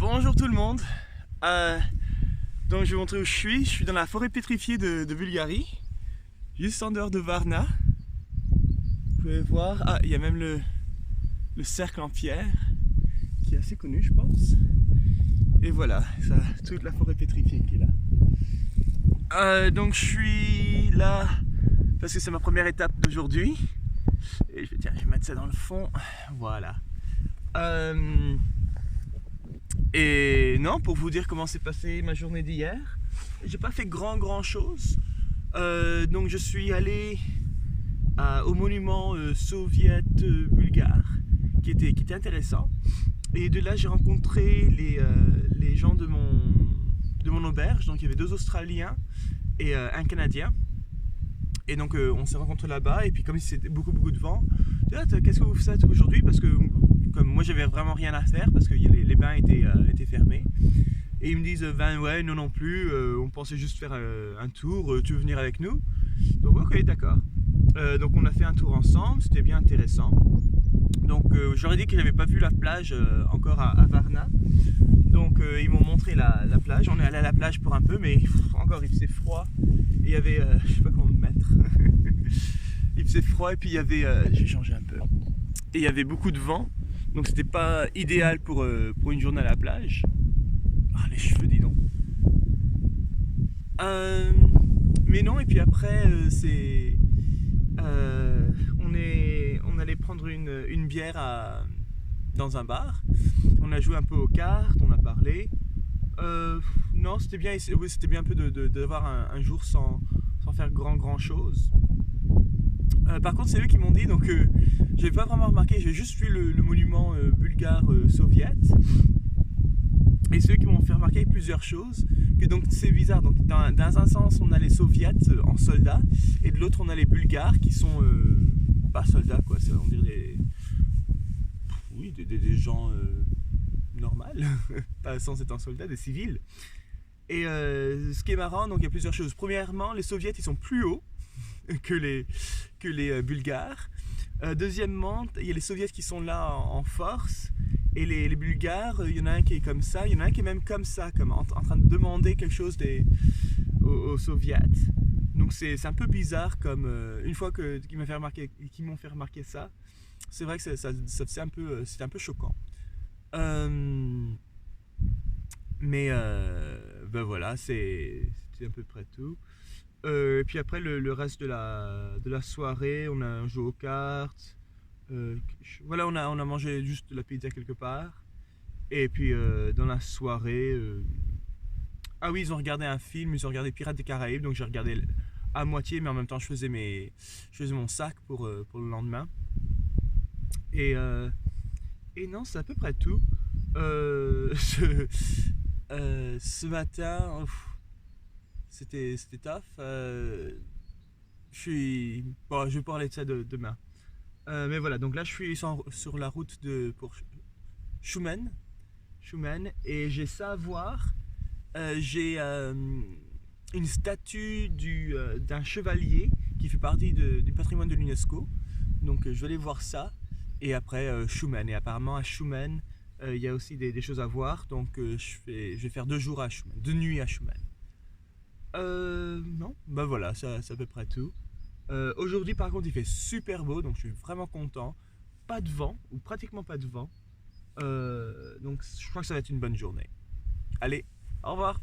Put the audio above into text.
Bonjour tout le monde. Donc je vais vous montrer où je suis. Je suis dans la forêt pétrifiée de Bulgarie, juste en dehors de Varna. Vous pouvez voir, il y a même le cercle en pierre qui est assez connu, je pense. Et voilà, ça, toute la forêt pétrifiée qui est là. Donc je suis là parce que c'est ma première étape d'aujourd'hui. Et je vais mettre ça dans le fond. Voilà. Et non, pour vous dire comment s'est passée ma journée d'hier, j'ai pas fait grand chose. Donc je suis allé au monument soviète bulgare qui était intéressant. Et de là j'ai rencontré les gens de mon auberge. Donc il y avait 2 Australiens et un Canadien. Et donc on s'est rencontrés là-bas, et puis comme c'était beaucoup de vent, qu'est-ce que vous faites aujourd'hui? Parce que comme moi j'avais vraiment rien à faire parce que les bains étaient fermés. Et ils me disent ouais, non plus, on pensait juste faire un tour, tu veux venir avec nous? Donc ok, d'accord. Donc on a fait un tour ensemble, c'était bien intéressant. Donc j'aurais dit que j'avais pas vu la plage encore à Varna. Donc ils m'ont montré la plage. On est allé à la plage pour un peu, mais encore il faisait froid. Et il y avait, je sais pas comment me mettre. Il faisait froid et puis il y avait, je vais changer un peu. Et il y avait beaucoup de vent, donc c'était pas idéal pour une journée à la plage. Ah, les cheveux, dis donc. Mais non, et puis après on allait prendre une bière dans un bar. On a joué un peu aux cartes, on a parlé. Non, c'était bien, oui, c'était bien un peu d'avoir un jour sans faire grand chose. Par contre, c'est eux qui m'ont dit, donc j'avais pas vraiment remarqué, j'ai juste vu le monument bulgare soviète. Et c'est eux qui m'ont fait remarquer plusieurs choses. Que donc c'est bizarre. Donc dans un sens, on a les soviets en soldats, et de l'autre, on a les bulgares qui sont pas soldats, quoi. On dirait des gens normaux, pas sans être un soldat, des civils. Et ce qui est marrant, donc il y a plusieurs choses. Premièrement, les soviets ils sont plus hauts que les bulgares. Deuxièmement, il y a les soviets qui sont là en force, et les bulgares, il y en a un qui est comme ça, il y en a un qui est même comme ça, comme en train de demander quelque chose aux soviets. Donc c'est un peu bizarre, comme une fois qu'ils m'ont fait remarquer ça, c'est vrai que c'était un peu choquant. Mais ben voilà, c'était à peu près tout. Et puis après le reste de la soirée, on a joué aux cartes. Voilà, on a mangé juste de la pizza quelque part. Et puis dans la soirée, ah oui, ils ont regardé un film, ils ont regardé Pirates des Caraïbes, donc j'ai regardé à moitié, mais en même temps je faisais mon sac pour le lendemain. Et non, c'est à peu près tout. Ce matin, c'était tough. Bon, je vais parler de ça demain. Mais voilà, donc là je suis sur la route pour Shumen, et j'ai ça à voir. J'ai une statue d'un chevalier qui fait partie du patrimoine de l'UNESCO. Donc je vais aller voir ça. Et après Shumen. Et apparemment à Shumen, il y a aussi des choses à voir. Donc je vais faire 2 jours à Shumen, 2 nuits à Shumen. Non, bah voilà, c'est à peu près tout. Aujourd'hui par contre il fait super beau, donc je suis vraiment content. Pas de vent, ou pratiquement pas de vent. Donc je crois que ça va être une bonne journée. Allez, au revoir.